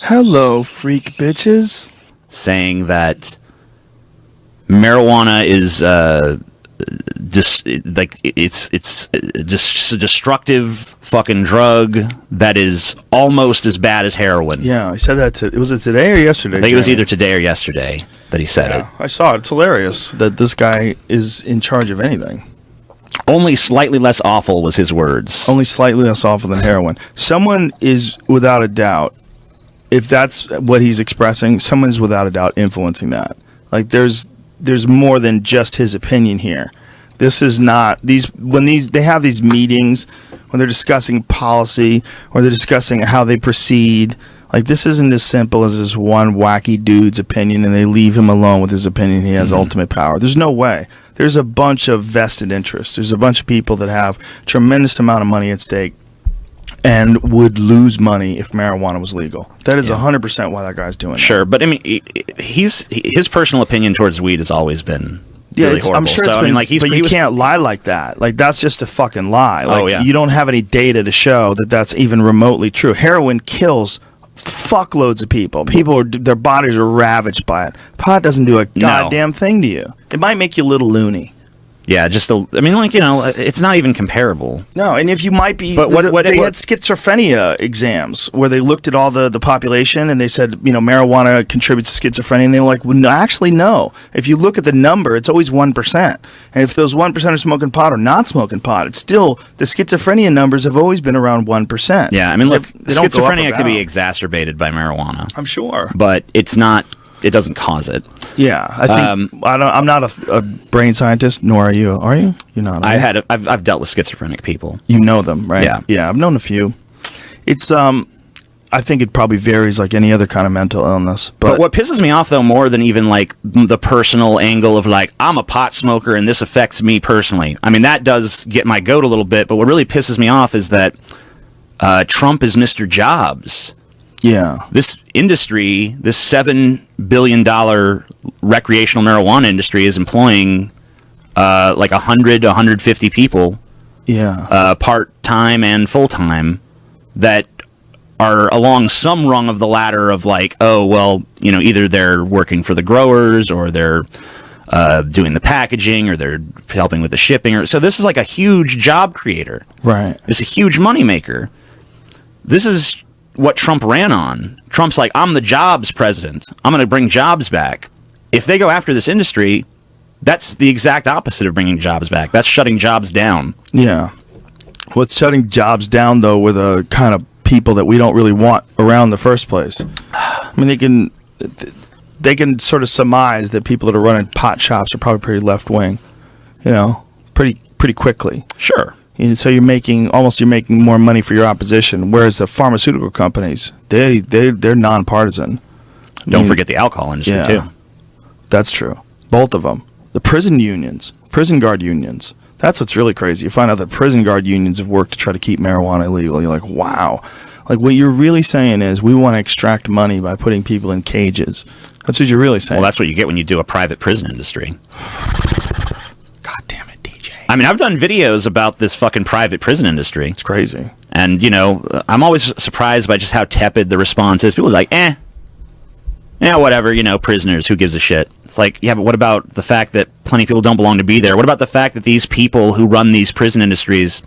Hello, freak bitches. Saying that marijuana is just like it's just a destructive fucking drug that is almost as bad as heroin. Yeah, I said that. Was it today or yesterday? I think it was either today or yesterday that he said it. I saw it. It's hilarious that this guy is in charge of anything. Only slightly less awful was his words. Only slightly less awful than heroin. Someone is without a doubt, if that's what he's expressing, someone's without a doubt influencing that. Like there's more than just his opinion here. This is not they have these meetings when they're discussing policy or they're discussing how they proceed. Like this isn't as simple as this one wacky dude's opinion and they leave him alone with his opinion. He has ultimate power. There's no way. There's a bunch of vested interests. There's a bunch of people that have tremendous amount of money at stake and would lose money if marijuana was legal. That is 100% why that guy's doing it. Sure, but I mean, his personal opinion towards weed has always been really horrible. I'm sure so, it's been, but you can't lie like that. Like, that's just a fucking lie. Like, you don't have any data to show that that's even remotely true. Heroin kills fuckloads of people. Their bodies are ravaged by it. Pot doesn't do a goddamn thing to you. It might make you a little loony. Yeah, it's not even comparable. No, and if you might be... But they had schizophrenia exams where they looked at all the population and they said, marijuana contributes to schizophrenia, and they were like, well, actually, no. If you look at the number, it's always 1%. And if those 1% are smoking pot or not smoking pot, it's still... The schizophrenia numbers have always been around 1%. Yeah, I mean, look, schizophrenia could be exacerbated by marijuana. I'm sure. But it's not... It doesn't cause it. Yeah, I think I'm not a brain scientist, nor are you. Are you? You're not. I've dealt with schizophrenic people. You know them, right? Yeah. I've known a few. It's I think it probably varies like any other kind of mental illness. But what pisses me off though more than even like the personal angle of like I'm a pot smoker and this affects me personally. I mean that does get my goat a little bit. But what really pisses me off is that Trump is Mr. Jobs. Yeah. This industry, this $7 billion recreational marijuana industry is employing like 100 to 150 people, part-time and full-time, that are along some rung of the ladder of like, oh, well, either they're working for the growers or they're doing the packaging or they're helping with the shipping. So this is like a huge job creator. Right. It's a huge moneymaker. This is what Trump ran on. Trump's like, I'm the jobs president. I'm going to bring jobs back. If they go after this industry, that's the exact opposite of bringing jobs back. That's shutting jobs down. Yeah. What's shutting jobs down, though, with a kind of people that we don't really want around in the first place? I mean, they can sort of surmise that people that are running pot shops are probably pretty left-wing, pretty quickly. Sure. And so you're making more money for your opposition, whereas the pharmaceutical companies, they're nonpartisan. Don't forget the alcohol industry too. That's true. Both of them. The prison guard unions. That's what's really crazy. You find out that prison guard unions have worked to try to keep marijuana illegal. You're like, wow. Like what you're really saying is we want to extract money by putting people in cages. That's what you're really saying. Well, that's what you get when you do a private prison industry. God damn it, DJ. I mean, I've done videos about this fucking private prison industry. It's crazy. And, I'm always surprised by just how tepid the response is. People are like, whatever, prisoners, who gives a shit? It's like, yeah, but what about the fact that plenty of people don't belong to be there? What about the fact that these people who run these prison industries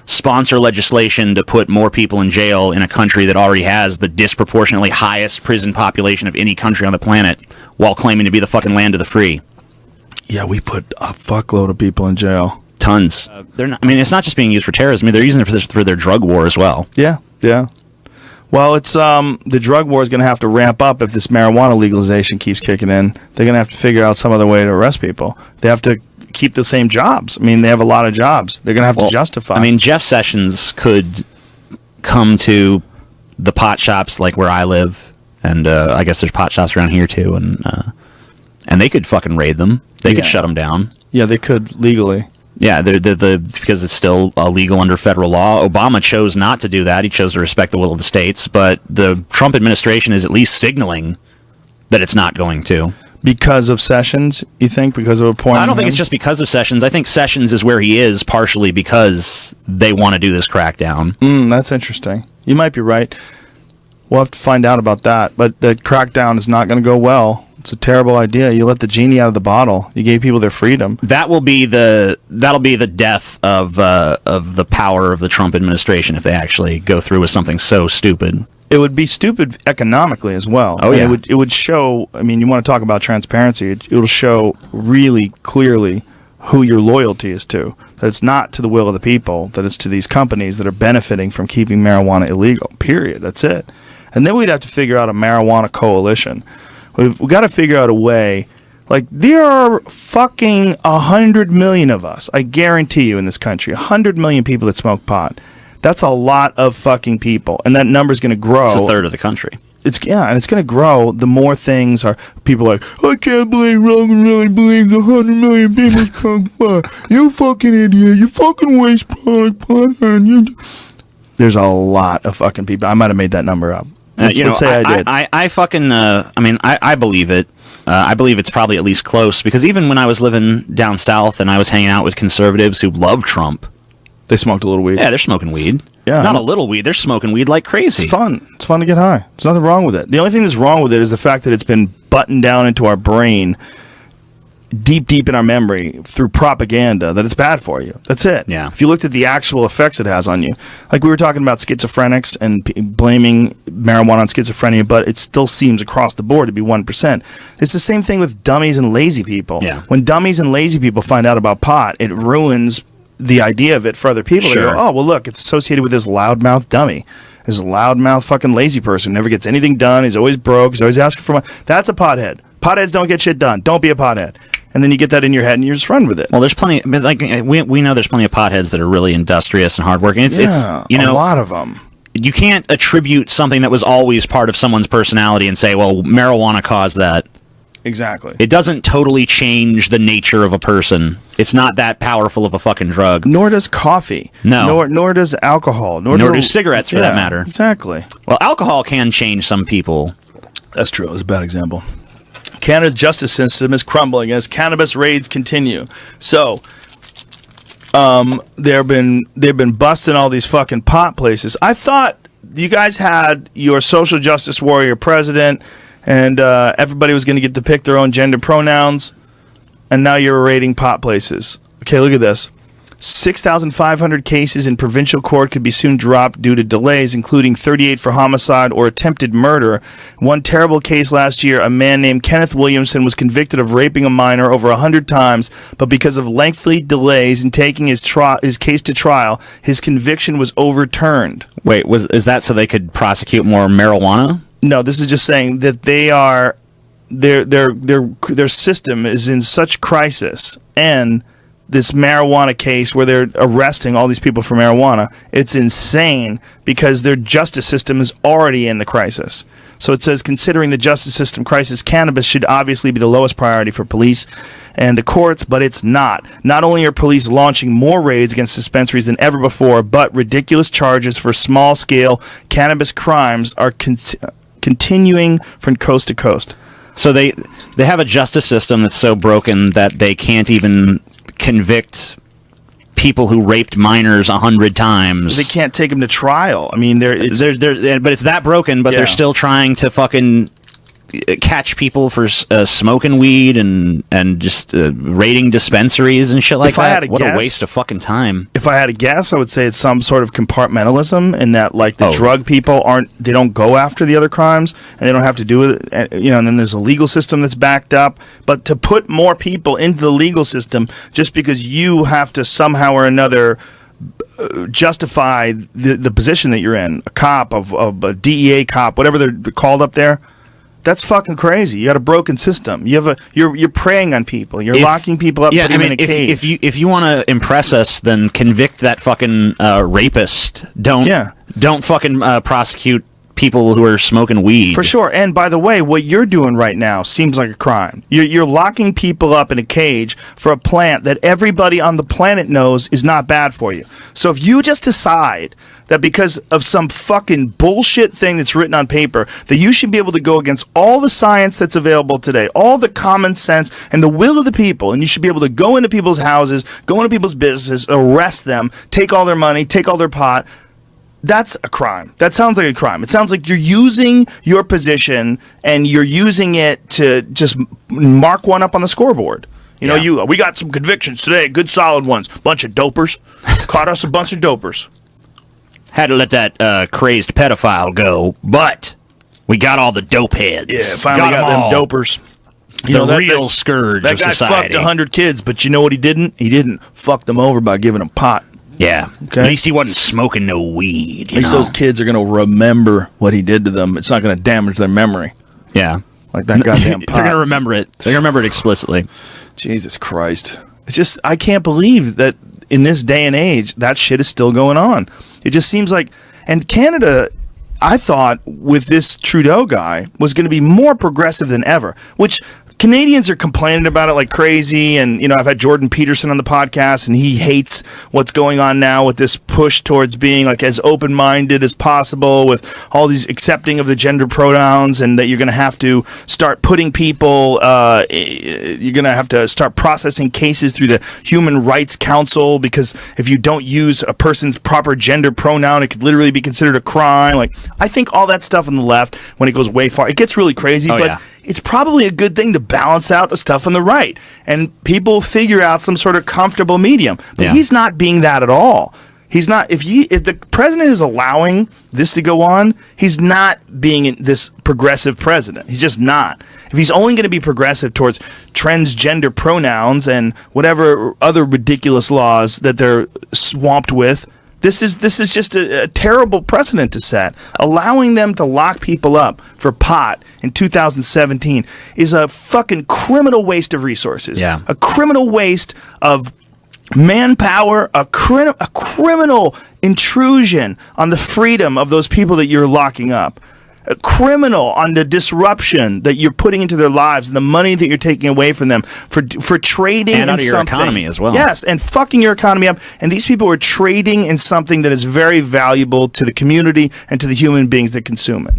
sponsor legislation to put more people in jail in a country that already has the disproportionately highest prison population of any country on the planet while claiming to be the fucking land of the free? Yeah, we put a fuckload of people in jail. Tons. It's not just being used for terrorism. They're using it for their drug war as well. Yeah. Well, it's the drug war is going to have to ramp up if this marijuana legalization keeps kicking in. They're going to have to figure out some other way to arrest people. They have to keep the same jobs. I mean, they have a lot of jobs. They're going to have to justify. I mean, Jeff Sessions could come to the pot shops like where I live, and I guess there's pot shops around here too, and they could fucking raid them. They could shut them down. Yeah, they could legally. Yeah, because it's still illegal under federal law. Obama chose not to do that. He chose to respect the will of the states, but the Trump administration is at least signaling that it's not going to. Because of Sessions, you think? Because of appointing I don't think it's just because of Sessions. I think Sessions is where he is partially because they want to do this crackdown. That's interesting. You might be right. We'll have to find out about that. But the crackdown is not going to go well. It's a terrible idea. You let the genie out of the bottle. You gave people their freedom. That'll be the death of the power of the Trump administration if they actually go through with something so stupid. It would be stupid economically as well. Oh, yeah. It would show, I mean, you want to talk about transparency, it'll show really clearly who your loyalty is to. That it's not to the will of the people, that it's to these companies that are benefiting from keeping marijuana illegal, period. That's it. And then we'd have to figure out a marijuana coalition. We've got to figure out a way. Like, there are fucking 100 million of us, I guarantee you, in this country. 100 million people that smoke pot. That's a lot of fucking people, and that number's going to grow. It's a third of the country. And it's going to grow. The more things are people are like, I can't believe Rogan really believes 100 million people smoke pot. You fucking idiot. You fucking waste product. There's a lot of fucking people. I might have made that number up. Let's say I did. I fucking. I believe it. I believe it's probably at least close because even when I was living down south and I was hanging out with conservatives who love Trump. They smoked a little weed. Yeah, they're smoking weed. Yeah, not a little weed. They're smoking weed like crazy. It's fun. It's fun to get high. There's nothing wrong with it. The only thing that's wrong with it is the fact that it's been buttoned down into our brain, deep in our memory through propaganda, that it's bad for you. That's it. Yeah. If you looked at the actual effects it has on you, like we were talking about schizophrenics and blaming marijuana on schizophrenia, but it still seems across the board to be 1%. It's the same thing with dummies and lazy people. Yeah. When dummies and lazy people find out about pot, it ruins the idea of it for other people. Sure. They go, oh, well, look, it's associated with this loudmouth dummy. This loudmouth fucking lazy person who never gets anything done. He's always broke. He's always asking for money. That's a pothead. Potheads don't get shit done. Don't be a pothead. And then you get that in your head and you just run with it. Well, there's plenty. Like we know, there's plenty of potheads that are really industrious and hardworking. It's a lot of them. You can't attribute something that was always part of someone's personality and say, well, marijuana caused that. Exactly. It doesn't totally change the nature of a person. It's not that powerful of a fucking drug. Nor does coffee. No. Nor does alcohol. Nor do cigarettes, for that matter. Exactly. Well, alcohol can change some people. That's true. It was a bad example. Canada's justice system is crumbling as cannabis raids continue. So, they've been busting all these fucking pot places. I thought you guys had your social justice warrior president, and everybody was going to get to pick their own gender pronouns, and now you're raiding pot places. Okay, look at this. 6,500 cases in provincial court could be soon dropped due to delays, including 38 for homicide or attempted murder. One terrible case last year, a man named Kenneth Williamson was convicted of raping a minor over 100 times, but because of lengthy delays in taking his case to trial, his conviction was overturned. Wait, is that so they could prosecute more marijuana? No, this is just saying that their system is in such crisis, and this marijuana case where they're arresting all these people for marijuana, it's insane because their justice system is already in the crisis. So it says, considering the justice system crisis, cannabis should obviously be the lowest priority for police and the courts, but it's not. Not only are police launching more raids against dispensaries than ever before, but ridiculous charges for small-scale cannabis crimes are continuing from coast to coast. So they have a justice system that's so broken that they can't even convict people who raped minors 100 times. They can't take them to trial. I mean, but it's that broken. But they're still trying to fucking catch people for smoking weed and just raiding dispensaries and shit like that. What a waste of fucking time. If I had a guess, I would say it's some sort of compartmentalism in that, like, the drug people they don't go after the other crimes and they don't have to do it. And then there's a legal system that's backed up. But to put more people into the legal system just because you have to somehow or another justify the position that you're in, a cop, of a DEA cop, whatever they're called up there. That's fucking crazy. You got a broken system. You're preying on people. You're locking people up, putting them in a cage. If you want to impress us, then convict that fucking rapist. Don't fucking prosecute people who are smoking weed. For sure. And by the way, what you're doing right now seems like a crime. You're locking people up in a cage for a plant that everybody on the planet knows is not bad for you. So if you just decide that because of some fucking bullshit thing that's written on paper, that you should be able to go against all the science that's available today, all the common sense and the will of the people, and you should be able to go into people's houses, go into people's businesses, arrest them, take all their money, take all their pot, that's a crime. That sounds like a crime. It sounds like you're using your position and you're using it to just mark one up on the scoreboard. You know, we got some convictions today, good solid ones. Bunch of dopers. Caught us a bunch of dopers. Had to let that crazed pedophile go, but we got all the dope heads. Yeah, finally got them dopers. The real scourge of society. That guy fucked 100 kids, but you know what he didn't? He didn't fuck them over by giving them pot. Yeah. Okay? At least he wasn't smoking no weed. At least those kids are going to remember what he did to them. It's not going to damage their memory. Yeah. Like that goddamn pot. They're going to remember it. They're going to remember it explicitly. Jesus Christ. It's just, I can't believe that in this day and age, that shit is still going on. It just seems like, and Canada, I thought with this Trudeau guy was going to be more progressive than ever, which Canadians are complaining about it like crazy. And, you know, I've had Jordan Peterson on the podcast and he hates what's going on now with this push towards being like as open-minded as possible with all these accepting of the gender pronouns, and that you're going to have to start putting people, you're going to have to start processing cases through the Human Rights Council, because if you don't use a person's proper gender pronoun, it could literally be considered a crime. Like, I think all that stuff on the left, when it goes way far, it gets really crazy, but it's probably a good thing to balance out the stuff on the right, and people figure out some sort of comfortable medium. But he's not being that at all. He's not. If the president is allowing this to go on, he's not being this progressive president. He's just not. If he's only going to be progressive towards transgender pronouns and whatever other ridiculous laws that they're swamped with, This is just a terrible precedent to set. Allowing them to lock people up for pot in 2017 is a fucking criminal waste of resources. Yeah. A criminal waste of manpower, a criminal intrusion on the freedom of those people that you're locking up. A criminal on the disruption that you're putting into their lives and the money that you're taking away from them for trading and out of your something. Economy as well. Yes, and fucking your economy up. And these people are trading in something that is very valuable to the community and to the human beings that consume it.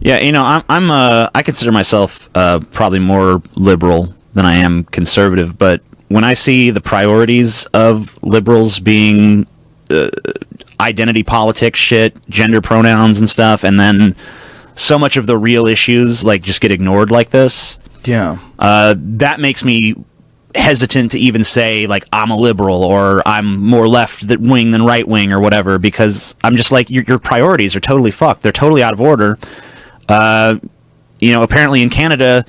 Yeah, you know, I consider myself probably more liberal than I am conservative, but when I see the priorities of liberals being identity politics shit, gender pronouns and stuff, and then so much of the real issues like just get ignored like this. Yeah. That makes me hesitant to even say like I'm a liberal or I'm more left wing than right wing or whatever, because I'm just like your priorities are totally fucked. They're totally out of order. You know, apparently in Canada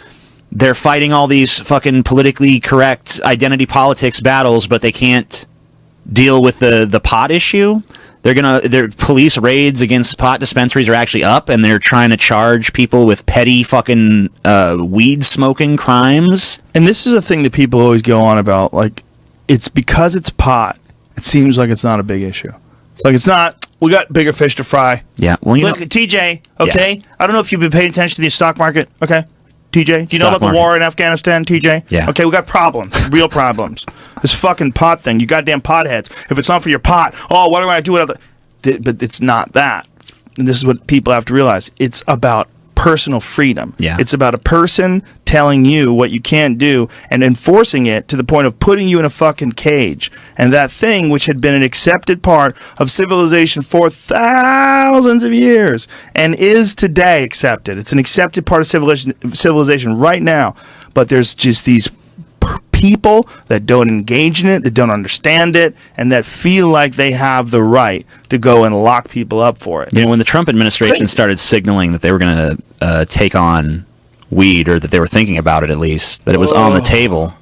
they're fighting all these fucking politically correct identity politics battles, but they can't deal with the pot issue. Their police raids against pot dispensaries are actually up, and they're trying to charge people with petty fucking weed smoking crimes. And this is a thing that people always go on about. Like, it's because it's pot. It seems like it's not a big issue. It's like it's not. We got bigger fish to fry. Yeah. Well, look, TJ. Okay. Yeah. I don't know if you've been paying attention to the stock market. Okay. TJ, do you know about the war in Afghanistan, TJ? Yeah. Okay, we got problems, real problems. This fucking pot thing, you goddamn potheads. If it's not for your pot, what do I do with other? But it's not that. And this is what people have to realize. It's about personal freedom. Yeah. It's about a person telling you what you can't do and enforcing it to the point of putting you in a fucking cage. And that thing, which had been an accepted part of civilization for thousands of years and is today accepted. It's an accepted part of civilization right now. But there's just these people that don't engage in it, that don't understand it, and that feel like they have the right to go and lock people up for it. You know, when the Trump administration started signaling that they were going to take on weed, or that they were thinking about it at least, that it was on the table.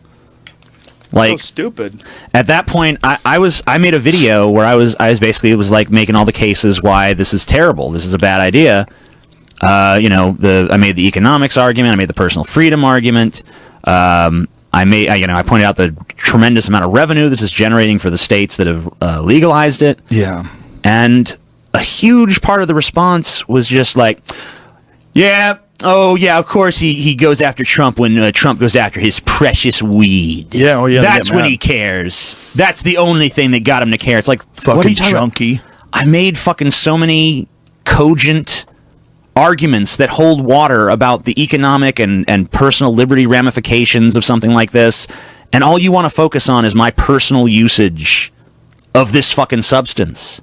Like, so stupid. At that point, I made a video where I was basically, it was like making all the cases why this is terrible, this is a bad idea. You know, I made the economics argument, I made the personal freedom argument. I pointed out the tremendous amount of revenue this is generating for the states that have legalized it. Yeah. And a huge part of the response was just like, yeah, oh yeah, of course he goes after Trump when Trump goes after his precious weed. Yeah, oh yeah. That's when he cares. That's the only thing that got him to care. It's like, fucking what are you junkie. About? I made fucking so many cogent arguments that hold water about the economic and personal liberty ramifications of something like this, and all you want to focus on is my personal usage of this fucking substance.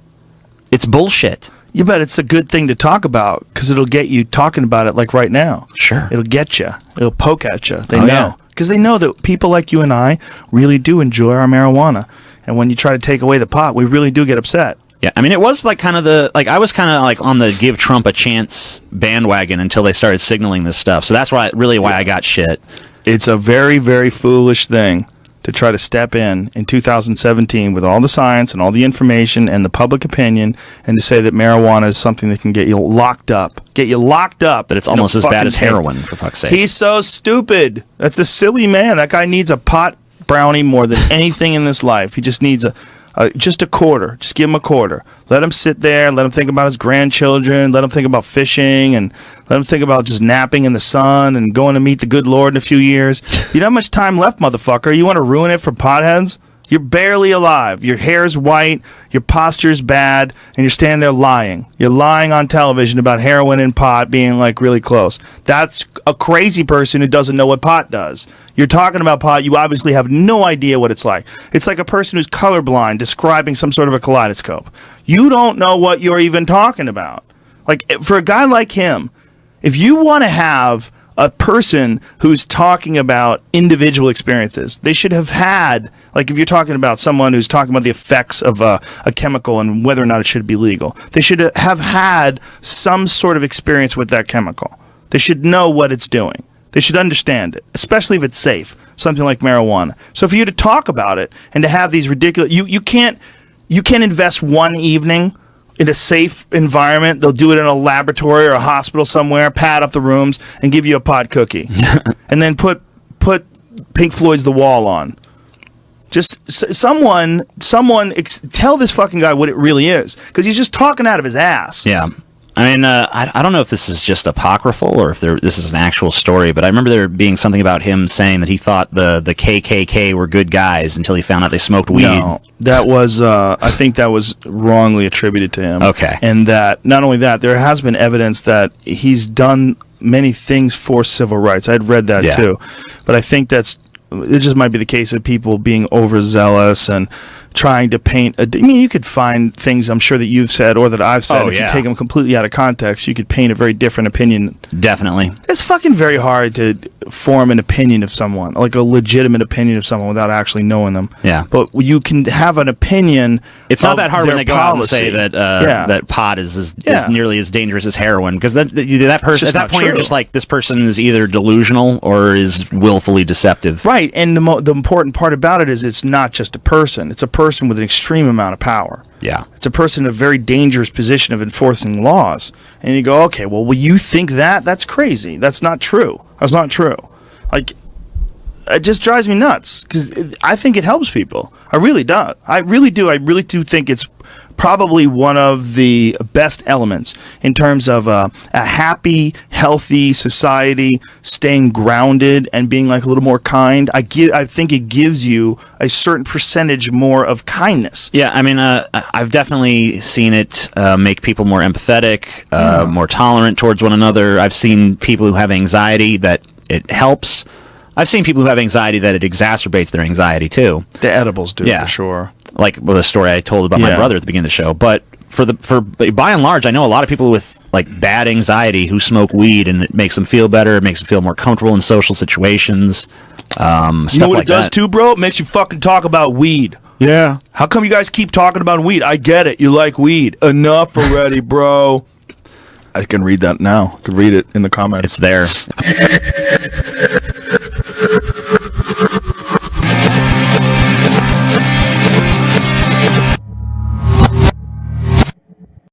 It's bullshit. You bet it's a good thing to talk about because it'll get you talking about it like right now. Sure. It'll get you. It'll poke at you. They Oh, know. yeah. Because they know that people like you and I really do enjoy our marijuana. And when you try to take away the pot, we really do get upset. Yeah, I mean, it was like kind of I was kind of like on the give Trump a chance bandwagon until they started signaling this stuff. So that's why I got shit. It's a very, very foolish thing to try to step in 2017 with all the science and all the information and the public opinion and to say that marijuana is something that can get you locked up. That it's almost as bad as heroin, for fuck's sake. He's so stupid. That's a silly man. That guy needs a pot brownie more than anything in this life. He just needs just a quarter. Just give him a quarter. Let him sit there. Let him think about his grandchildren. Let him think about fishing, and let him think about just napping in the sun and going to meet the good Lord in a few years. You don't have much time left, motherfucker. You want to ruin it for potheads? You're barely alive. Your hair's white, your posture's bad, and you're standing there lying. You're lying on television about heroin and pot being like really close. That's a crazy person who doesn't know what pot does. You're talking about pot, you obviously have no idea what it's like. It's like a person who's colorblind describing some sort of a kaleidoscope. You don't know what you're even talking about. Like, for a guy like him, if you want to have a person who's talking about individual experiences, they should have had, like if you're talking about someone who's talking about the effects of a chemical and whether or not it should be legal, they should have had some sort of experience with that chemical. They should know what it's doing. They should understand it, especially if it's safe, something like marijuana. So for you to talk about it and to have these ridiculous, you can't invest one evening in a safe environment. They'll do it in a laboratory or a hospital somewhere, pad up the rooms, and give you a pot cookie. And then put Pink Floyd's The Wall on. Just someone tell this fucking guy what it really is, because he's just talking out of his ass. Yeah. I mean, I don't know if this is just apocryphal or if this is an actual story, but I remember there being something about him saying that he thought the KKK were good guys until he found out they smoked weed. No, that was, I think that was wrongly attributed to him. Okay. And that, not only that, there has been evidence that he's done many things for civil rights. I'd read that too. But I think it just might be the case of people being overzealous and trying to paint you could find things, I'm sure, that you've said or that I've said. If you take them completely out of context, you could paint a very different opinion. Definitely. It's fucking very hard to form an opinion of someone, like a legitimate opinion of someone, without actually knowing them. Yeah. But you can have an opinion. It's not that hard when they go out and say policy. that pot is nearly as dangerous as heroin, because that person at that point you're just like, this person is either delusional or is willfully deceptive. Right, and the important part about it is it's not just a person. It's a person with an extreme amount of power. Yeah. It's a person in a very dangerous position of enforcing laws. And you go, okay, well, will you think that? That's crazy. That's not true. That's not true. Like, it just drives me nuts, because I think it helps people. I really do. I really do think it's probably one of the best elements in terms of a happy, healthy society, staying grounded and being like a little more kind. I think it gives you a certain percentage more of kindness. Yeah, I mean, I've definitely seen it make people more empathetic, more tolerant towards one another. I've seen people who have anxiety that it helps. I've seen people who have anxiety that it exacerbates their anxiety too. The edibles do, for sure. Like the story I told about my brother at the beginning of the show. But by and large, I know a lot of people with like bad anxiety who smoke weed, and it makes them feel better. It makes them feel more comfortable in social situations. You know what it does too, bro? It makes you fucking talk about weed. Yeah. How come you guys keep talking about weed? I get it. You like weed. Enough already, bro. I can read that now. I can read it in the comments. It's there.